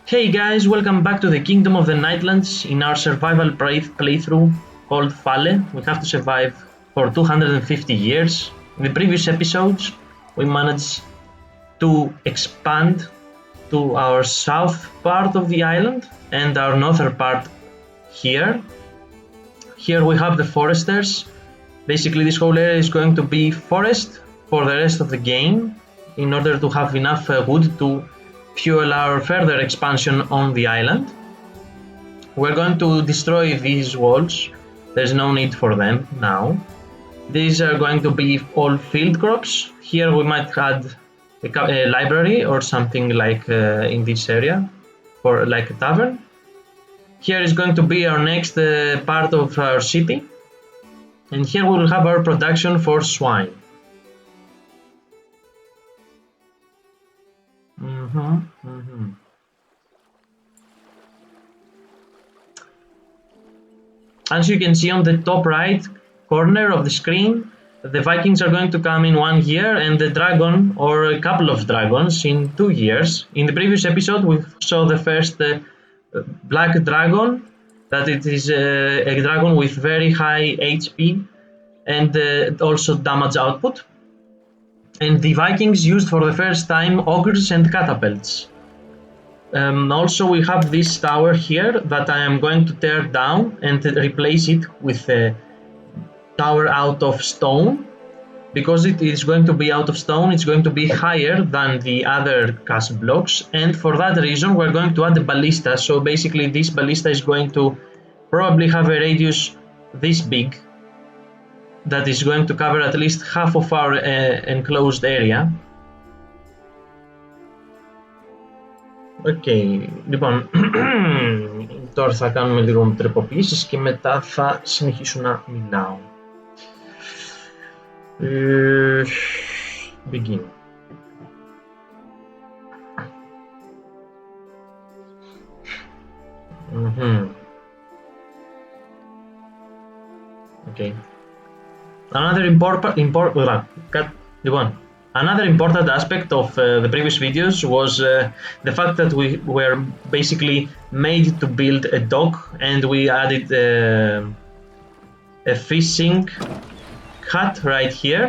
Hey guys, welcome back to the Kingdom of the Nightlands in our survival playthrough called Fale. We have to survive for 250 years. In the previous episodes, we managed to expand to our south part of the island and our northern part here. Here we have the foresters. Basically, this whole area is going to be forest for the rest of the game in order to have enough wood to fuel our further expansion on the island. We're going to destroy these walls. There's no need for them now. These are going to be all field crops. Here we might add a library or something like in this area for like a tavern. Here is going to be our next part of our city. And here we will have our production for swine. As you can see on the top right corner of the screen, the Vikings are going to come in 1 year and the dragon or a couple of dragons in 2 years. In the previous episode we saw the first black dragon, that it is a dragon with very high HP and also damage output. And the Vikings used for the first time ogres and catapults. Also, we have this tower here that I am going to tear down and replace it with a tower out of stone. Because it is going to be out of stone, it's going to be higher than the other cast blocks, and for that reason we're going to add a ballista. So basically this ballista is going to probably have a radius this big that is going to cover at least half of our enclosed area. Λοιπόν, τώρα θα κάνουμε λίγο τροποποιήσεις και μετά θα συνεχίσω να μιλάω. Begin. Okay. Another important aspect of the previous videos was the fact that we were basically made to build a dock, and we added a fishing hut right here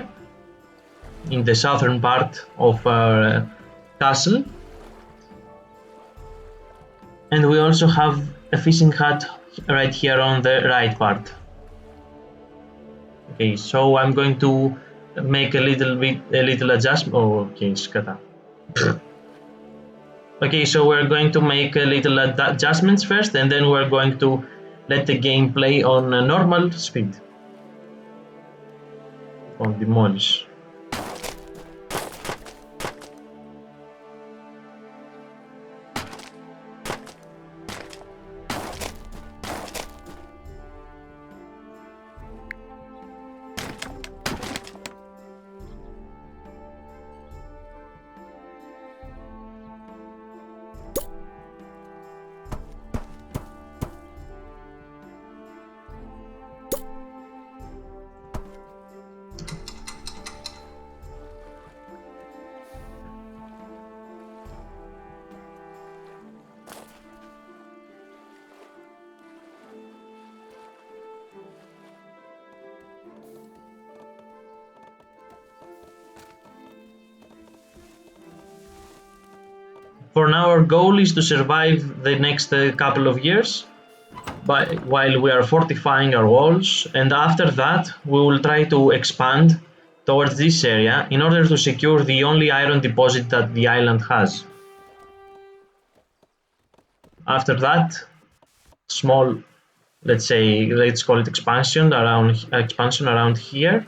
in the southern part of our castle, and we also have a fishing hut right here on the right part. Okay, so I'm going to make a little adjustment. Okay, skata. Okay, so we're going to make a little adjustments first, and then we're going to let the game play on normal speed. On demolish. For now, our goal is to survive the next couple of years while we are fortifying our walls, and after that we will try to expand towards this area in order to secure the only iron deposit that the island has. After that, small, let's call it expansion around here.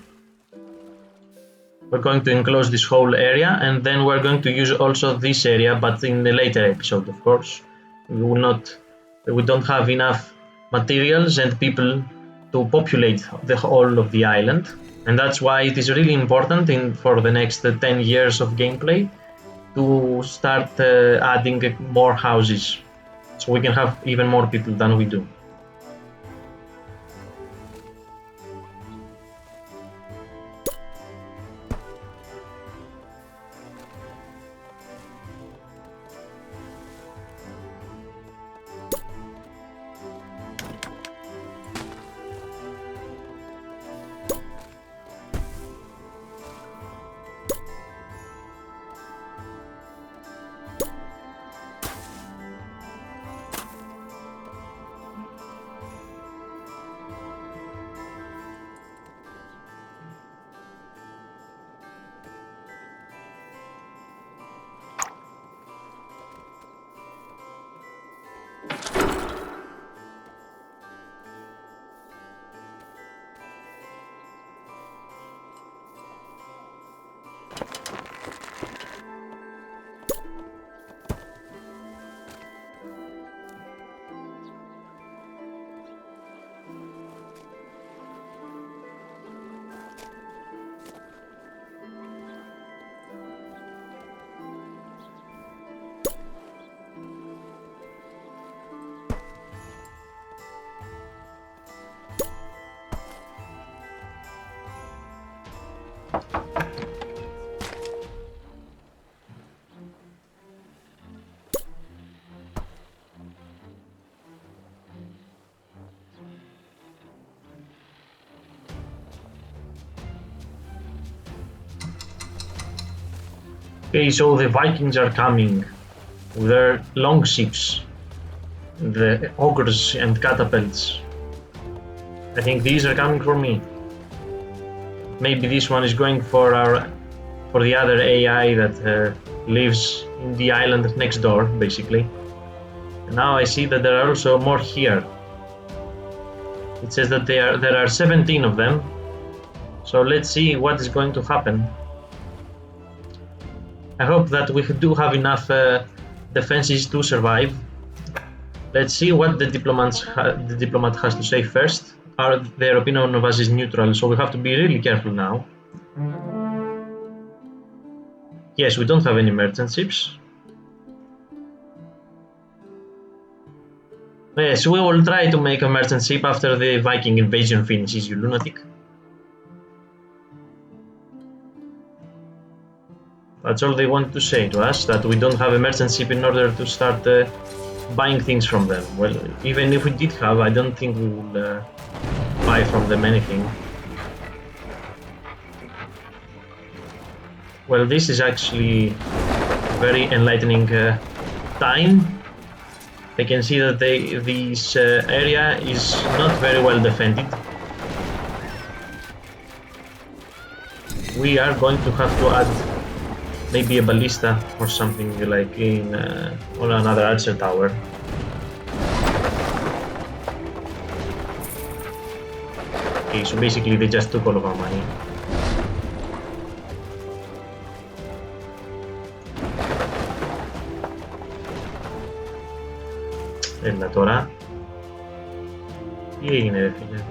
We're going to enclose this whole area, and then we're going to use also this area, but in the later episode, of course. We don't have enough materials and people to populate the whole of the island, and that's why it is really important for the next 10 years of gameplay to start adding more houses, so we can have even more people than we do. Okay, so the Vikings are coming with their long ships, the ogres and catapults. I think these are coming for me. Maybe this one is going for the other AI that lives in the island next door, basically. And now I see that there are also more here. It says that there are 17 of them. So let's see what is going to happen. I hope that we do have enough defenses to survive. Let's see what the diplomat has to say first. Their opinion of us is neutral, so we have to be really careful now. Yes, we don't have any merchant ships. Yes, we will try to make a merchant ship after the Viking invasion finishes, you lunatic. That's all they want to say to us, that we don't have a merchant ship in order to start buying things from them. Well, even if we did have, I don't think we will buy from them anything. Well, this is actually a very enlightening time. I can see that this area is not very well defended. We are going to have to add maybe a ballista or something like in on another archer tower. Okay, so basically they just took all of our money. Έλα τώρα. Τι έγινε ρε φίλε.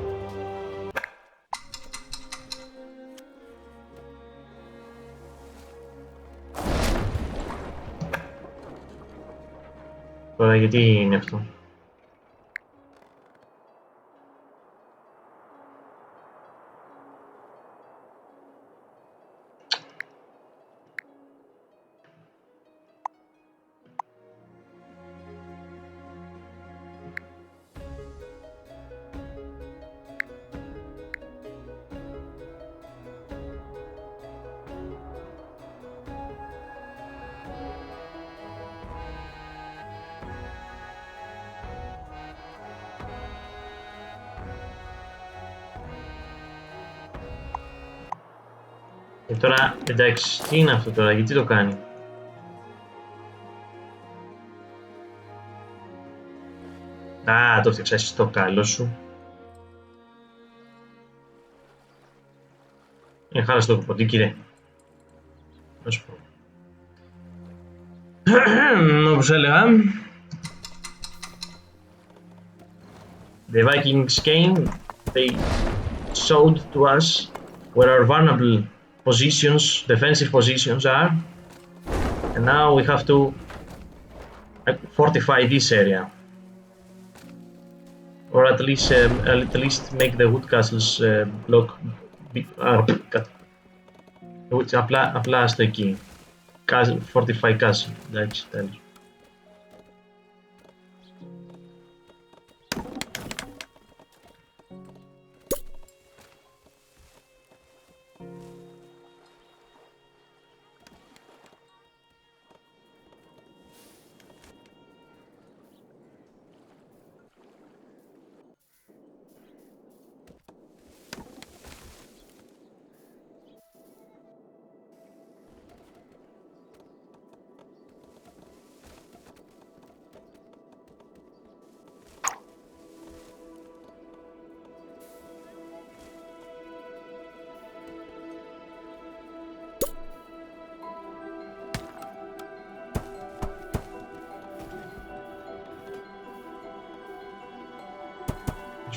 Τώρα γιατί είναι αυτό. Τώρα, εντάξει, τι είναι αυτό τώρα, γιατί το κάνει. Α, το φτιάξα στο καλό σου. Χάλασε το ποντίκι, ρε. Να σου πω. Όπως έλεγα, the Vikings came, they showed to us where our vulnerable positions, defensive positions are, and now we have to fortify this area, or at least make the wood castles block. Απλά στο εκεί. Fortify castle. Εντάξει, τέλος.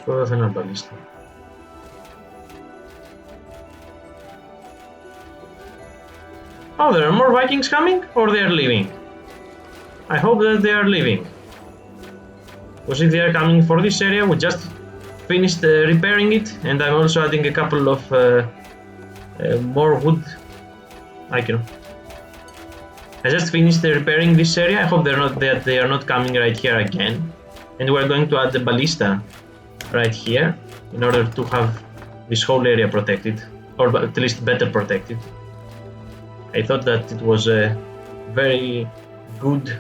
Τώρα θέλω να μπαλίστα. Oh, there are more Vikings coming, or they are leaving? I hope that they are leaving. Because if they are coming for this area, we just finished repairing it, and I'm also adding a couple of more wood. I just finished repairing this area. I hope they are not coming right here again, and we're going to add the ballista right here in order to have this whole area protected, or at least better protected. I thought that it was a very good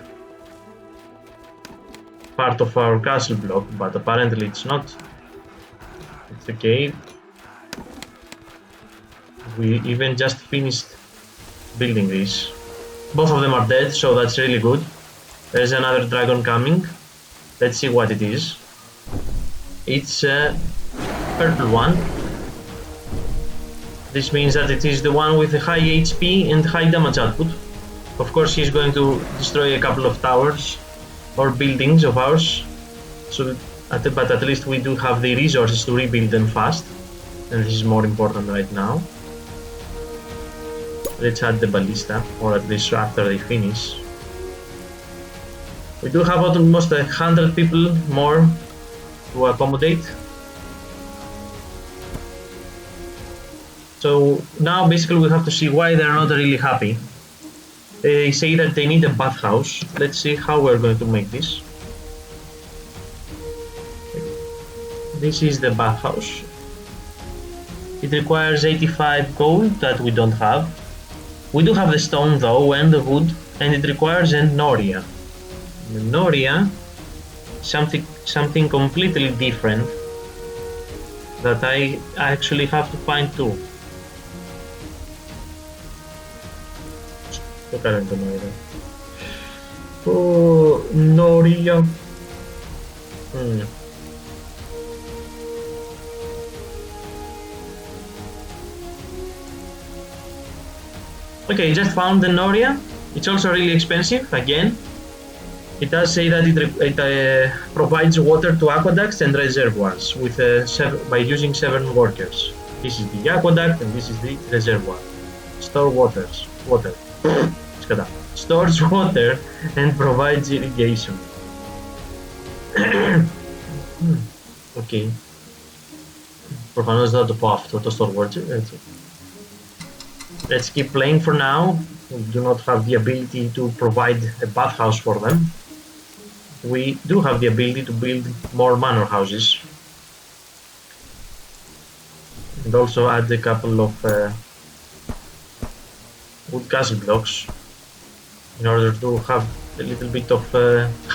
part of our castle block, but apparently it's not. It's a cave. We even just finished building this. Both of them are dead, so that's really good. There's another dragon coming. Let's see what it is. It's a purple one. This means that it is the one with the high HP and high damage output. Of course, he's going to destroy a couple of towers or buildings of ours. So, but at least we do have the resources to rebuild them fast. And this is more important right now. Let's add the ballista, or at least after they finish. We do have almost 100 people more to accommodate. So now basically we have to see why they're not really happy. They say that they need a bathhouse. Let's see how we're going to make this. This is the bathhouse. It requires 85 gold that we don't have. We do have the stone though and the wood, and it requires a noria. The noria, something completely different that I actually have to find too. Oh, noria. Okay, just found the noria. It's also really expensive again. It does say that it provides water to aqueducts and reservoirs with by using 7 workers. This is the aqueduct and this is the reservoir. Store water. Stores water and provides irrigation. Okay. Προφανώς δεν θα το πω αυτό το store water. Έτσι. Let's keep playing for now. We do not have the ability to provide a bathhouse for them. We do have the ability to build more manor houses. And also add a couple of wood castle blocks in order to have a little bit of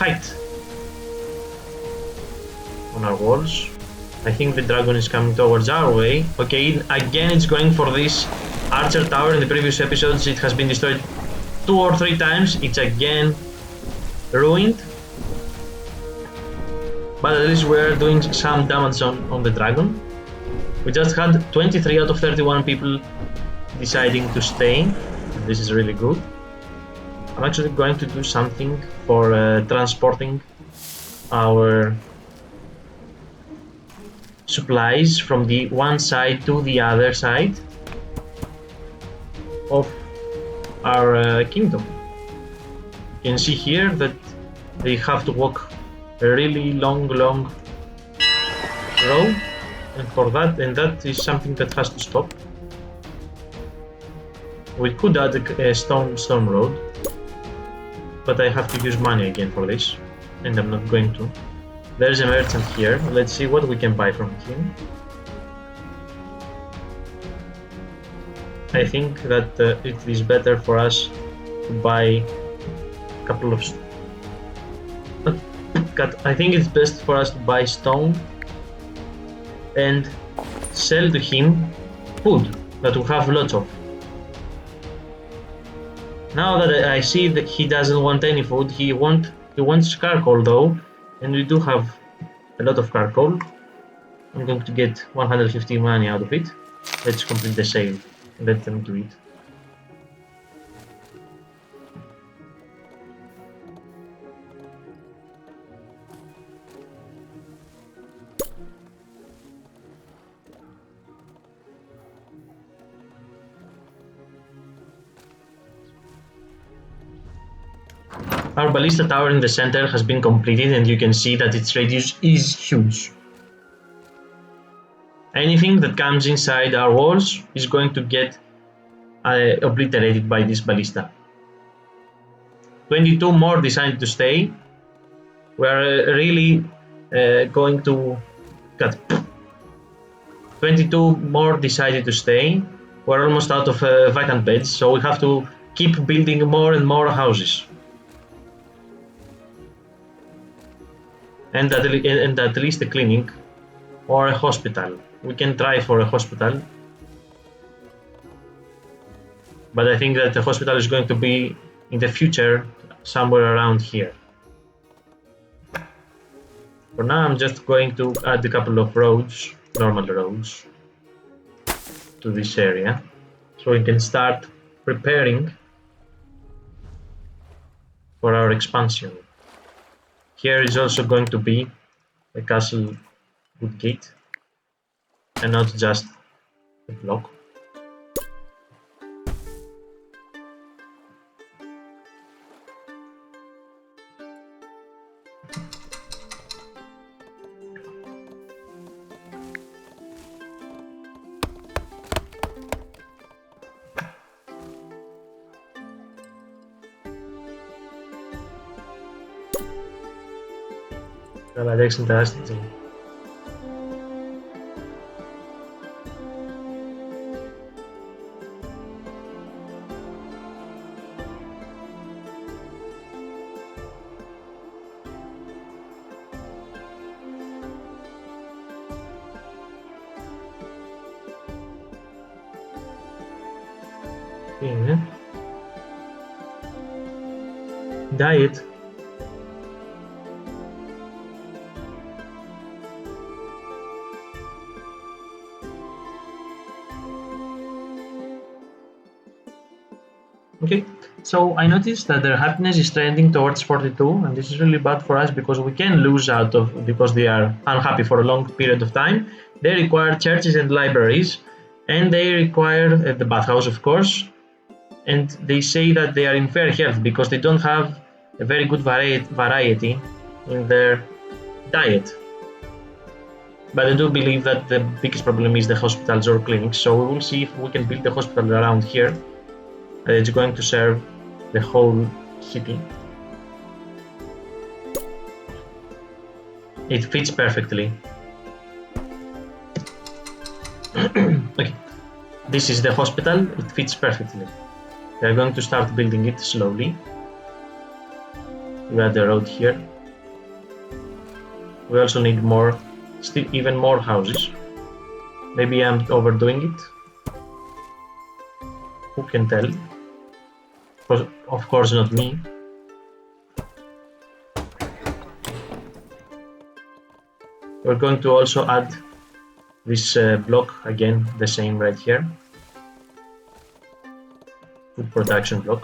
height on our walls. I think the dragon is coming towards our way. Okay, again it's going for this archer tower. In the previous episodes it has been destroyed 2 or 3 times. It's again ruined. But at least we're doing some damage on the dragon. We just had 23 out of 31 people deciding to stay. This is really good. I'm actually going to do something for transporting our supplies from the one side to the other side of our kingdom. You can see here that they have to walk a really long road, and that is something that has to stop. We could add a stone road, but I have to use money again for this, and I'm not going to. There's a merchant here. Let's see what we can buy from him. I think that it is better for us to buy a couple of... I think it's best for us to buy stone and sell to him food that we have lots of. Now that I see that he doesn't want any food, he wants charcoal though, and we do have a lot of charcoal. I'm going to get 150 money out of it. Let's complete the sale and let them do it. Our ballista tower in the center has been completed, and you can see that its radius is huge. Anything that comes inside our walls is going to get obliterated by this ballista. 22 more decided to stay. We are really going to cut. 22 more decided to stay. We're almost out of vacant beds, so we have to keep building more and more houses. And at least a clinic or a hospital. We can try for a hospital. But I think that the hospital is going to be in the future somewhere around here. For now, I'm just going to add a couple of roads, normal roads, to this area, so we can start preparing for our expansion. Here is also going to be a castle with gate, and not just a block. Καλά, δεν είναι τεράστια. Τι είναι? Diet. Okay, so I noticed that their happiness is trending towards 42, and this is really bad for us because we can lose out of because they are unhappy for a long period of time. They require churches and libraries, and they require the bathhouse, of course. And they say that they are in fair health because they don't have a very good variety in their diet. But I do believe that the biggest problem is the hospitals or clinics, so we will see if we can build a hospital around here. It's going to serve the whole city. It fits perfectly. Okay, this is the hospital. It fits perfectly. We are going to start building it slowly. We have the road here. We also need more, even more houses. Maybe I'm overdoing it. Who can tell? Of course not me. We're going to also add this block again, the same right here. Food production block.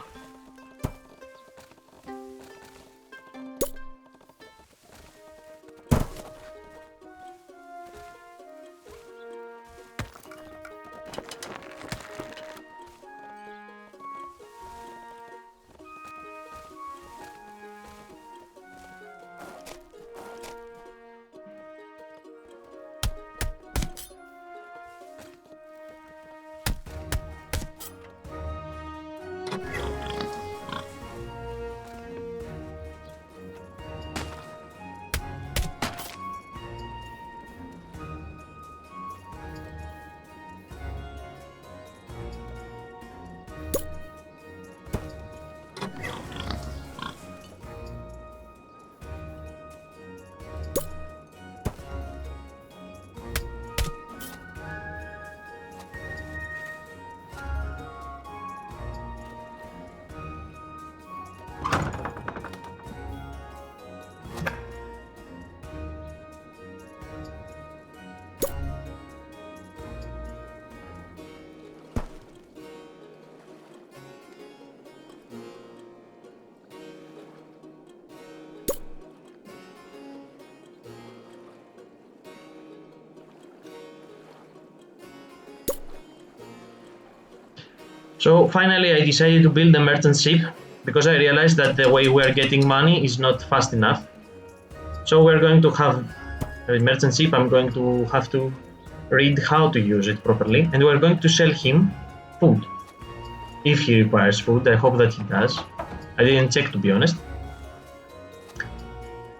So finally I decided to build a merchant ship because I realized that the way we are getting money is not fast enough. So we're going to have a merchant ship. I'm going to have to read how to use it properly, and we're going to sell him food. If he requires food, I hope that he does. I didn't check, to be honest.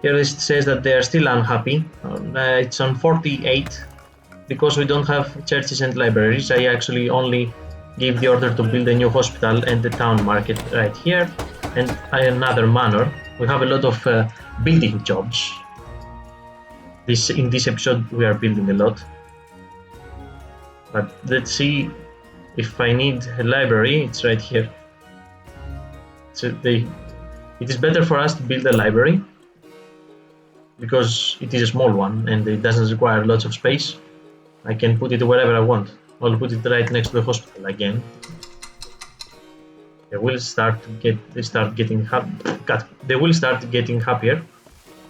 Here it says that they are still unhappy. It's on 48 because we don't have churches and libraries. I actually only gave the order to build a new hospital and the town market right here, and another manor. We have a lot of building jobs. In this episode we are building a lot. But let's see if I need a library. It's right here. So it is better for us to build a library because it is a small one and it doesn't require lots of space. I can put it wherever I want. I'll put it right next to the hospital again. They will start getting happier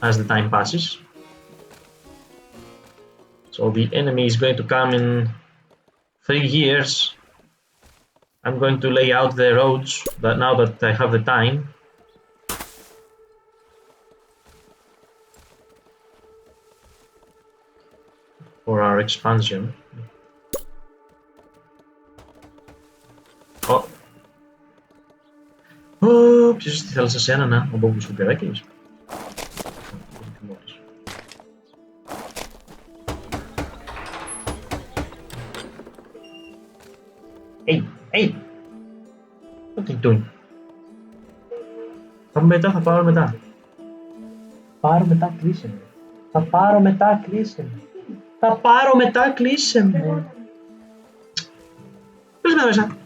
as the time passes. So the enemy is going to come in 3 years. I'm going to lay out the roads that now that I have the time. For our expansion. Ποιος θέλεις εσένα να, ο Μπόμπους του Περάκης. Hey! What are you doing? Θα πάρω μετά. Κλείσε με. Θα πάρω μετά, κλείσε με. Πες με μέσα.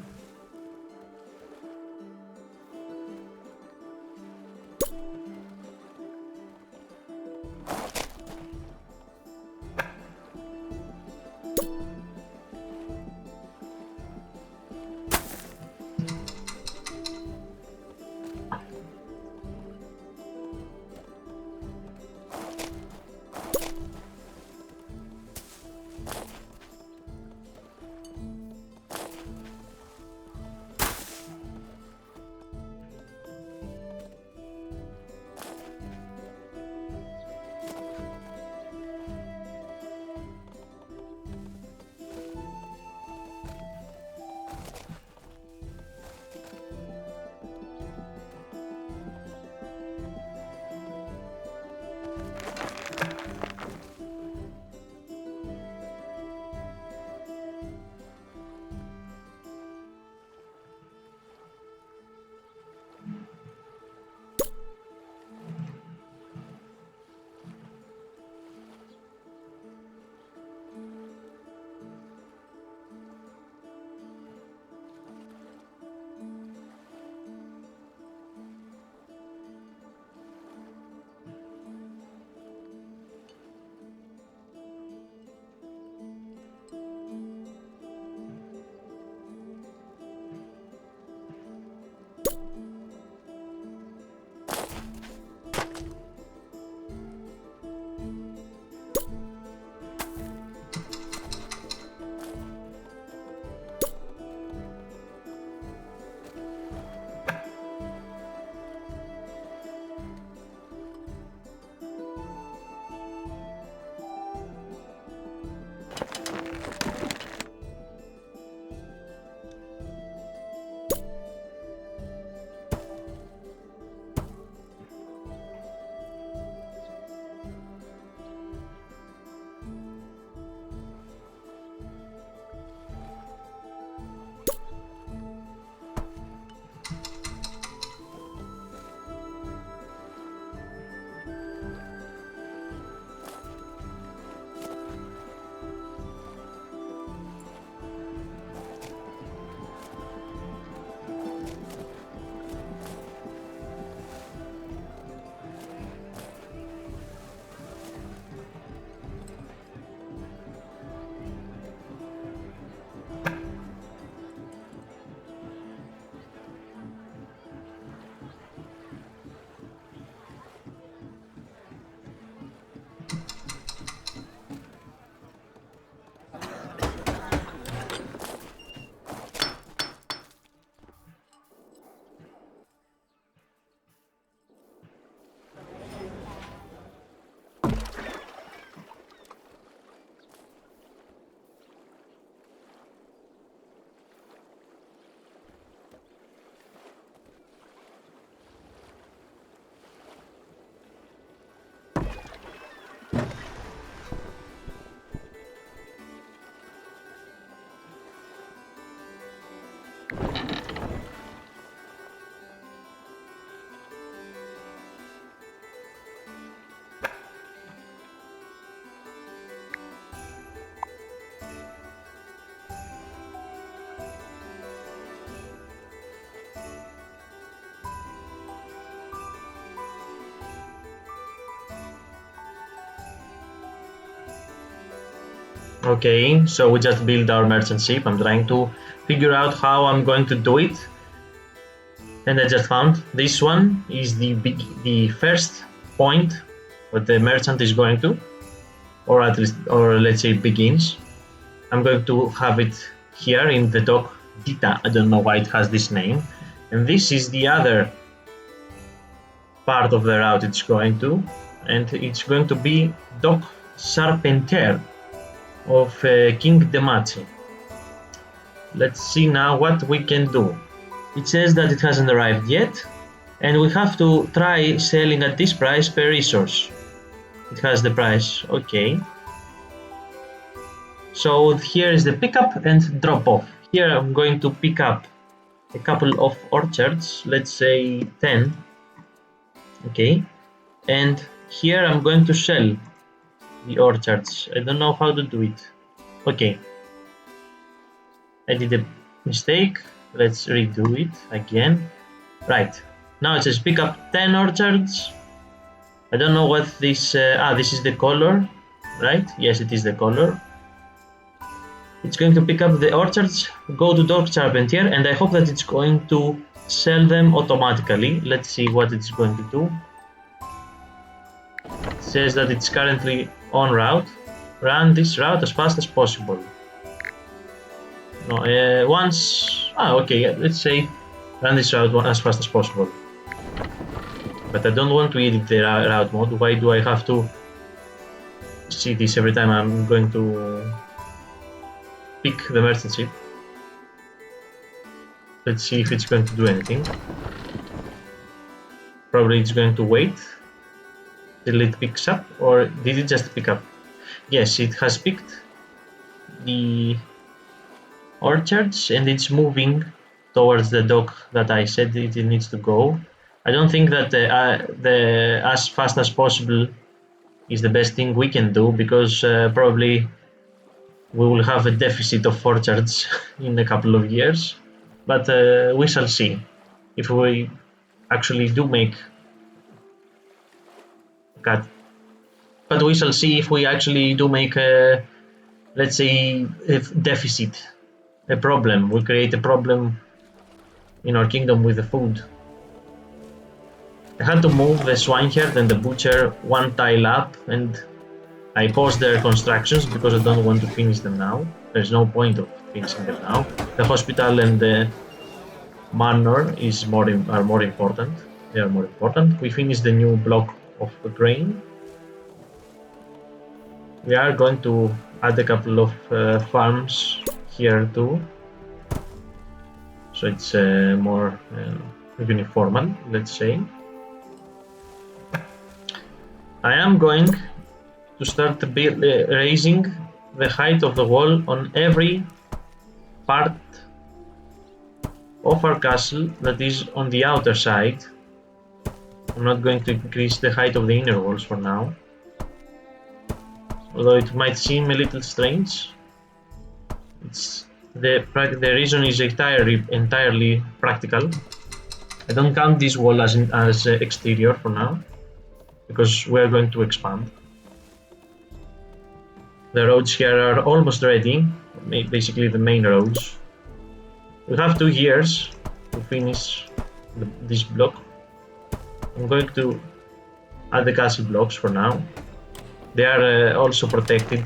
Okay, so we just build our merchant ship. I'm trying to figure out how I'm going to do it. And I just found this one is the first point where the merchant is going to, or at least, or let's say begins. I'm going to have it here in the dock Dita. I don't know why it has this name. And this is the other part of the route it's going to, and it's going to be Dock Charpentier of King Demachi. Let's see now what we can do. It says that it hasn't arrived yet, and we have to try selling at this price per resource. It has the price, okay. So here is the pickup and drop off. Here I'm going to pick up a couple of orchards, let's say 10, okay. And here I'm going to sell the orchards. I don't know how to do it. Okay, I did a mistake. Let's redo it again. Right, now it says pick up 10 orchards. I don't know what this, this is the color, right? Yes, it is the color. It's going to pick up the orchards, go to Dock Charpentier, and I hope that it's going to sell them automatically. Let's see what it's going to do. It says that it's currently en route. Run this route as fast as possible. No, okay, let's say run this route as fast as possible. But I don't want to edit the route mode. Why do I have to see this every time I'm going to pick the merchant ship? Let's see if it's going to do anything. Probably it's going to wait till it picks up, or did it just pick up? Yes, it has picked the orchards and it's moving towards the dock that I said it needs to go. I don't think that the as fast as possible is the best thing we can do, because probably we will have a deficit of orchards in a couple of years. But we shall see if we actually do make cut. But we shall see if we actually do make a, let's say, a deficit, a problem. We create a problem in our kingdom with the food. I had to move the swineherd and the butcher one tile up, and I paused their constructions because I don't want to finish them now. There's no point of finishing them now. The hospital and the manor are more important. They are more important. We finished the new block of grain. We are going to add a couple of farms here too, so it's more uniformal, let's say. I am going to start raising the height of the wall on every part of our castle that is on the outer side. I'm not going to increase the height of the inner walls for now, although it might seem a little strange. The reason is entirely practical. I don't count this wall as exterior for now, because we're going to expand. The roads here are almost ready, basically the main roads. We have 2 years to finish this block. I'm going to add the castle blocks for now. They are also protected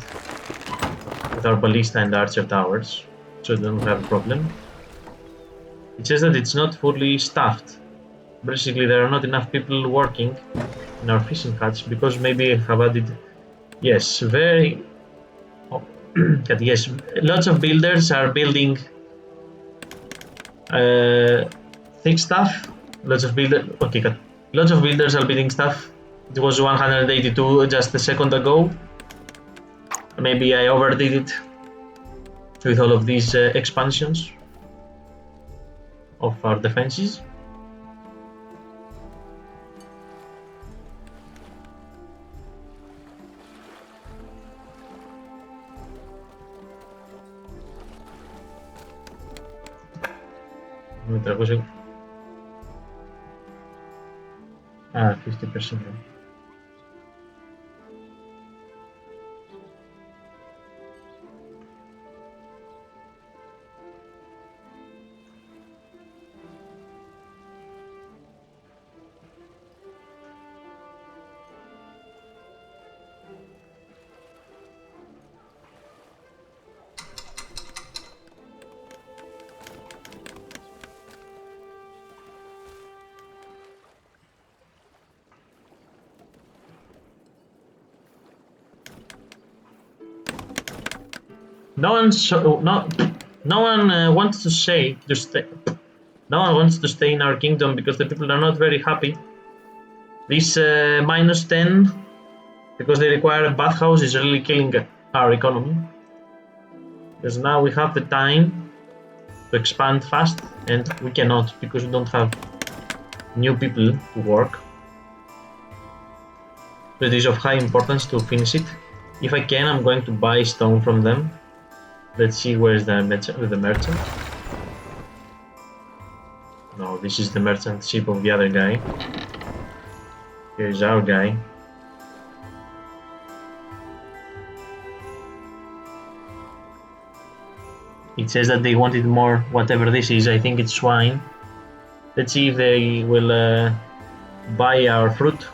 with our ballista and archer towers, so they don't have a problem. It says that it's not fully staffed. Basically, there are not enough people working in our fishing huts, because maybe I have added, yes, very, oh, yes, lots of builders are building thick stuff. Lots of builders are building stuff. It was 182 just a second ago. Maybe I overdid it with all of these expansions of our defenses. Ah, 50%. No one wants to stay. No one wants to stay in our kingdom because the people are not very happy. This -10 because they require a bathhouse is really killing our economy. Because now we have the time to expand fast, and we cannot because we don't have new people to work. So it is of high importance to finish it. If I can, I'm going to buy stone from them. Let's see where's the merchant. No, this is the merchant ship of the other guy. Here's our guy. It says that they wanted more, whatever this is. I think it's swine. Let's see if they will buy our fruit.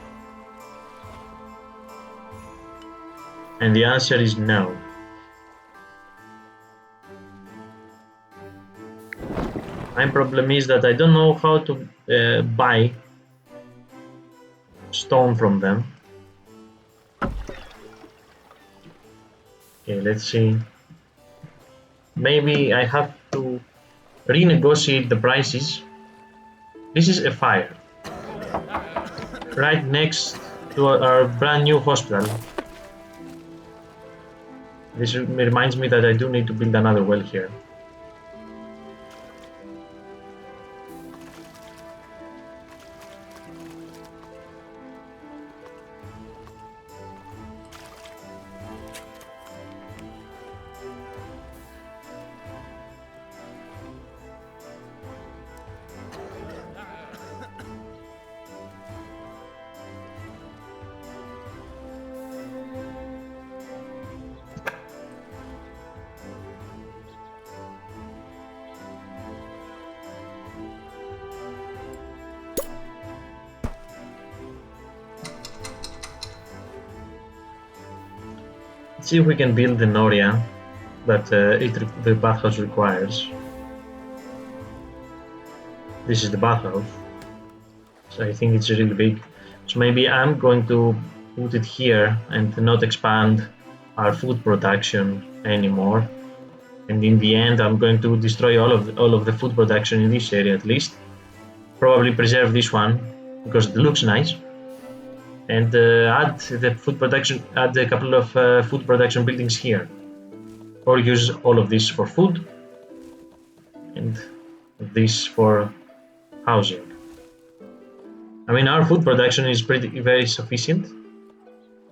And the answer is no. My problem is that I don't know how to buy stone from them. Okay, let's see. Maybe I have to renegotiate the prices. This is a fire right next to our brand new hospital. This reminds me that I do need to build another well here. Let's see if we can build the area that the bathhouse requires. This is the bathhouse, so I think it's really big. So maybe I'm going to put it here and not expand our food production anymore. And in the end, I'm going to destroy all of the food production in this area at least. Probably preserve this one because it looks nice. And add the food production, add a couple of food production buildings here, or use all of this for food and this for housing. I mean, our food production is very sufficient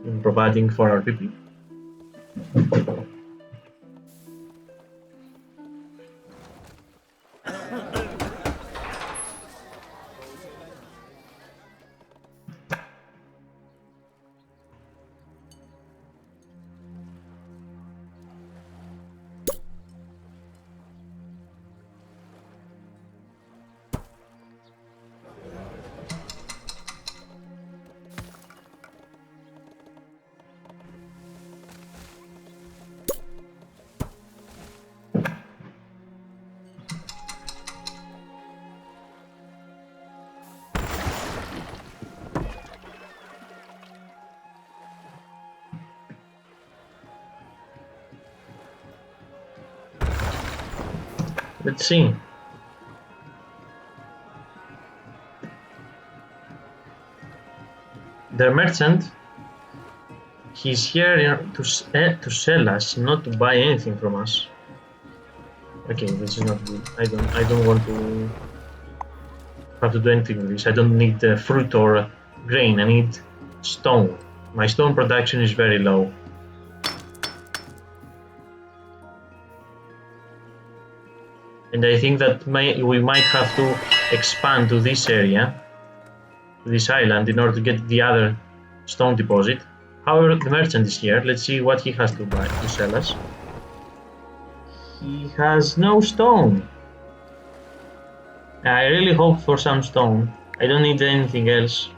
in providing for our people. Let's see. The merchant, he's here to sell us, not to buy anything from us. Okay, this is not good. I don't want to have to do anything with this. I don't need fruit or grain. I need stone. My stone production is very low. And I think that we might have to expand to this area, to this island, in order to get the other stone deposit. However, the merchant is here. Let's see what he has to sell us. He has no stone. I really hope for some stone. I don't need anything else.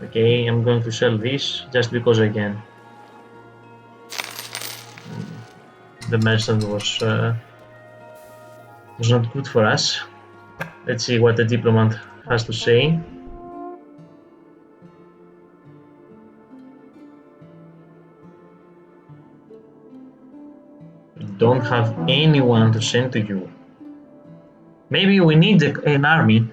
Okay, I'm going to sell this just because I can. The merchant was not good for us. Let's see what the diplomat has to say. don't have anyone to send to you. Maybe we need an army.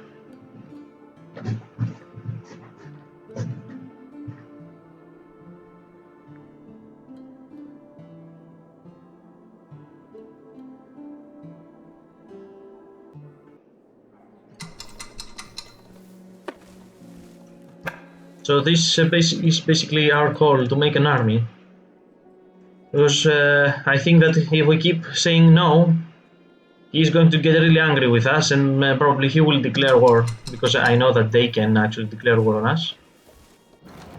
So this is basically our call to make an army. Because I think that if we keep saying no, he's going to get really angry with us, and probably he will declare war, because I know that they can actually declare war on us.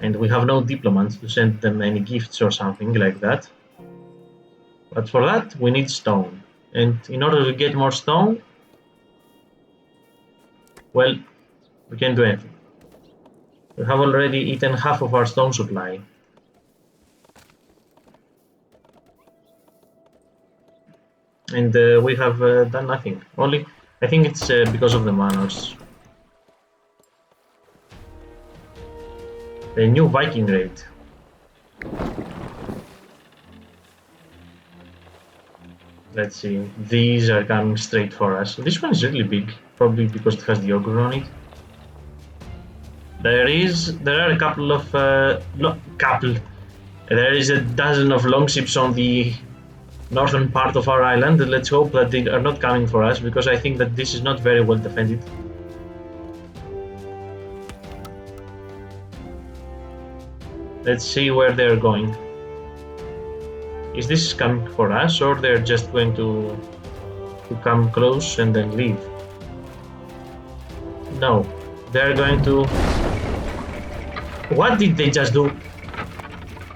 And we have no diplomats to send them any gifts or something like that. But for that, we need stone. And in order to get more stone, well, we can't do anything. We have already eaten half of our stone supply. And we have done nothing. Only, I think it's because of the manors. The new Viking raid. Let's see. These are coming straight for us. This one is really big, probably because it has the ogre on it. There are a couple of There is a dozen of longships on the northern part of our island. Let's hope that they are not coming for us, because I think that this is not very well defended. Let's see where they're going. Is this coming for us, or they're just going to come close and then leave? No, they're going to... What did they just do?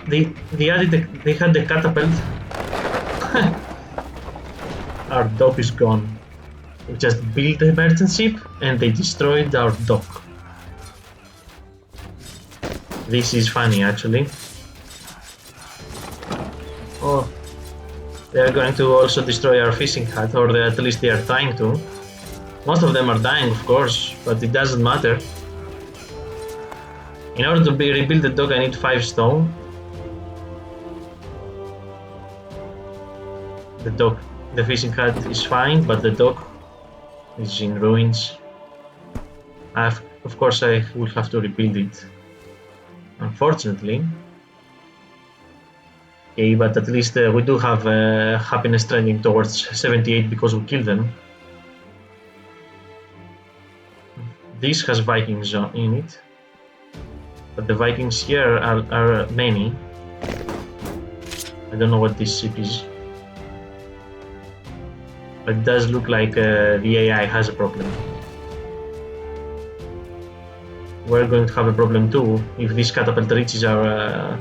They had the catapult. Our dock is gone. We just built a merchant ship and they destroyed our dock. This is funny, actually. Oh, they are going to also destroy our fishing hut, or at least they are trying to. Most of them are dying, of course, but it doesn't matter. In order to rebuild the dock, I need 5 stone. The fishing hut is fine, but the dock is in ruins. Of course, I will have to rebuild it, unfortunately. Okay, but at least we do have happiness trending towards 78 because we killed them. This has Vikings in it, but the Vikings here are many. I don't know what this ship is. But it does look like the AI has a problem. We're going to have a problem too if this catapult reaches our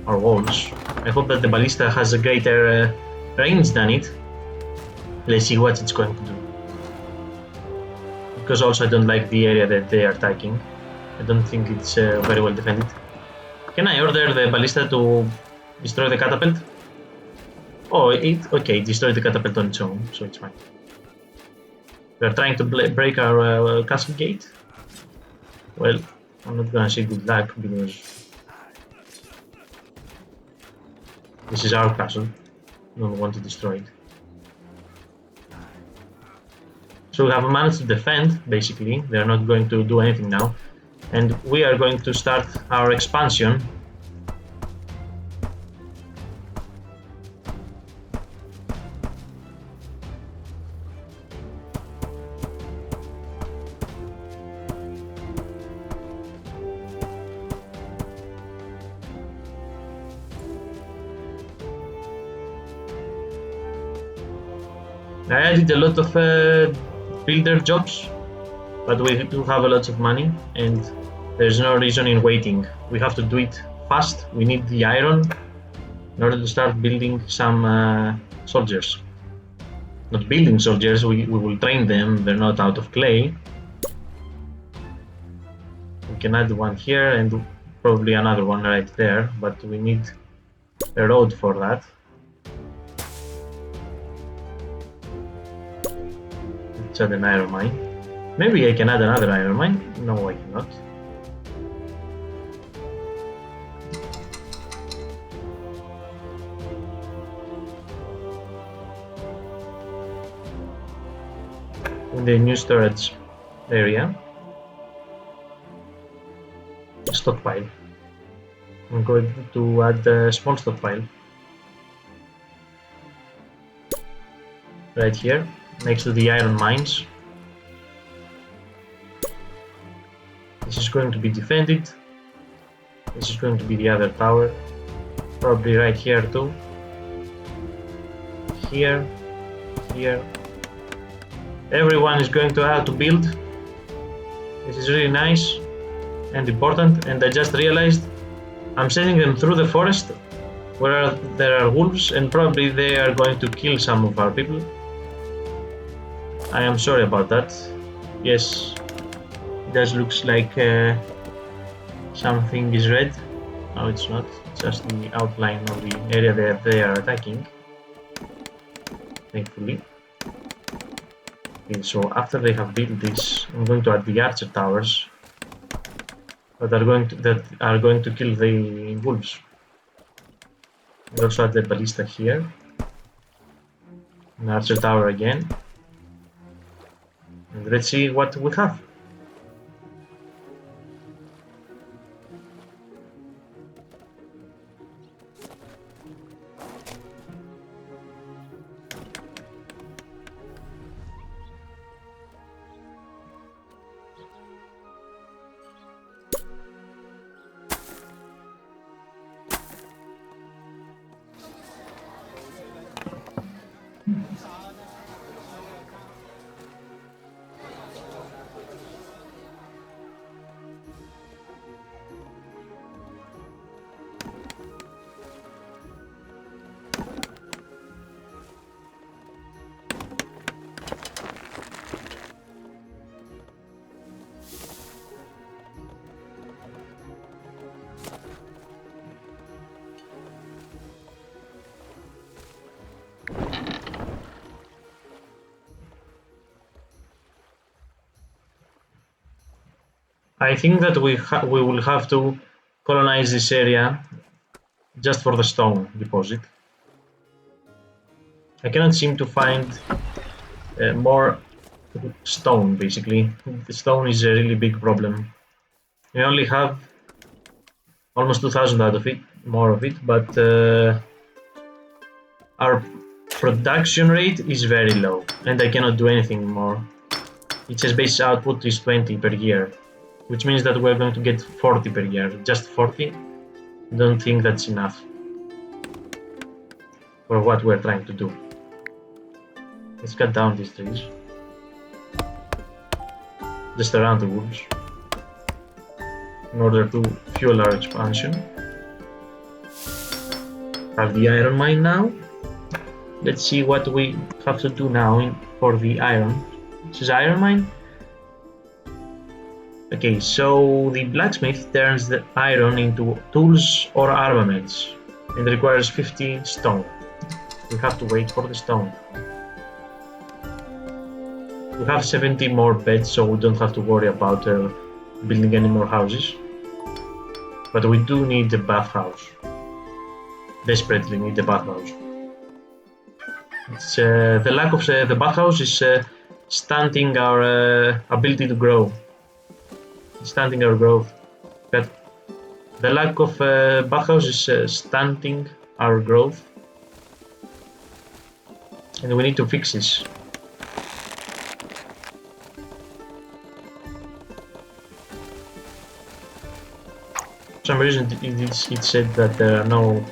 walls. I hope that the ballista has a greater range than it. Let's see what it's going to do. Because also I don't like the area that they are attacking. I don't think it's very well defended. Can I order the ballista to destroy the catapult? Oh, okay, destroyed the catapult on its own, so it's fine. We are trying to break our castle gate. Well, I'm not gonna say good luck, because this is our castle. I don't want to destroy it. So we have managed to defend, basically. They're not going to do anything now. And we are going to start our expansion. I added a lot of builder jobs, but we do have a lot of money and there's no reason in waiting. We have to do it fast. We need the iron in order to start building some soldiers. Not building soldiers, we will train them, they're not out of clay. We can add one here and probably another one right there, but we need a road for that. Let's add an iron mine. Maybe I can add another iron mine. No, I cannot. in the new storage area. Stockpile. I'm going to add a small stockpile right here next to the iron mines. This is going to be defended. This is going to be the other tower, probably right here too. Here, here. Everyone is going to have to build. This is really nice and important, and I just realized I'm sending them through the forest where there are wolves, and probably they are going to kill some of our people. I am sorry about that. Yes, it does looks like something is red. No, it's not. It's just the outline of the area that they are attacking. Thankfully. Okay, so after they have built this, I'm going to add the archer towers that are going to kill the wolves. And also add the ballista here. An archer tower again. And let's see what we have. I think that we will have to colonize this area just for the stone deposit. I cannot seem to find more stone, basically. The stone is a really big problem. We only have almost 2,000 out of it, more of it, but our production rate is very low, and I cannot do anything more. It says base output is 20 per year, which means that we're going to get 40 per year. Just 40? Don't think that's enough for what we're trying to do. Let's cut down these trees. Just around the wolves. In order to fuel our expansion. Have the iron mine now. Let's see what we have to do now for the iron. This is iron mine. Okay, so the blacksmith turns the iron into tools or armaments and requires 50 stone. We have to wait for the stone. We have 70 more beds, so we don't have to worry about building any more houses. But we do need a bathhouse. Desperately need a bathhouse. It's, the lack of the bathhouse is stunting our ability to grow. Stunting our growth. But the lack of bathhouse is stunting our growth. And we need to fix this. For some reason it said that there are no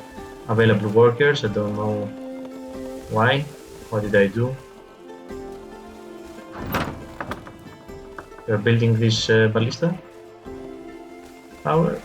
available workers. I don't know why. What did I do? We're building this ballista tower.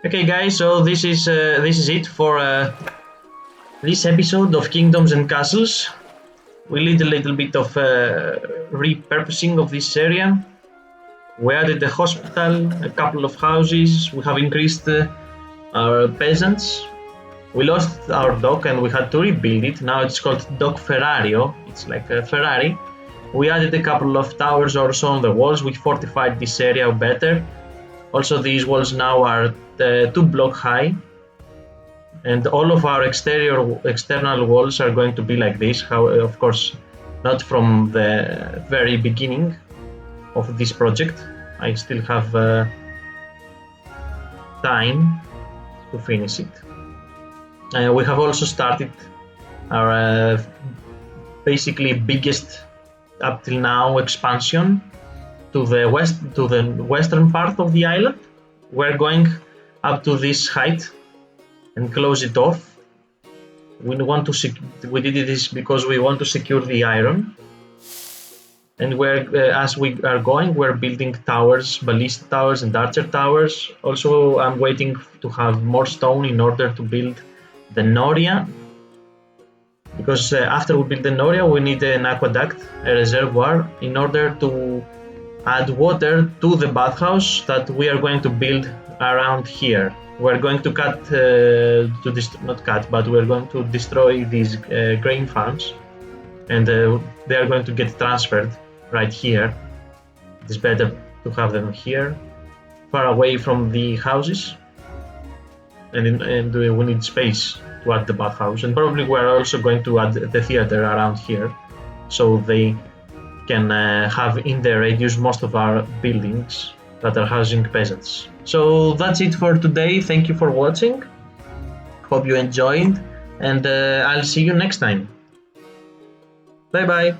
Okay, guys, so this is it for this episode of Kingdoms and Castles. We did a little bit of repurposing of this area. We added a hospital, a couple of houses. We have increased our peasants. We lost our dock and we had to rebuild it. Now it's called Dock Ferrario. It's like a Ferrari. We added a couple of towers also on the walls. We fortified this area better. Also, these walls now are 2 block high. And all of our external walls are going to be like this. Of course, not from the very beginning of this project. I still have time to finish it. We have also started our basically biggest up till now expansion to the western part of the island. We're going up to this height and close it off. We did this because we want to secure the iron. And as we are going, we're building towers, ballista towers and archer towers. Also, I'm waiting to have more stone in order to build the Noria. Because after we build the Noria, we need an aqueduct, a reservoir, in order to add water to the bathhouse that we are going to build around here. We're going to we're going to destroy these grain farms, and they are going to get transferred right here. It's better to have them here, far away from the houses, and we need space to add the bathhouse, and probably we're also going to add the theater around here, so they can have in their radius most of our buildings that are housing peasants. So that's it for today. Thank you for watching. Hope you enjoyed, and I'll see you next time. Bye bye.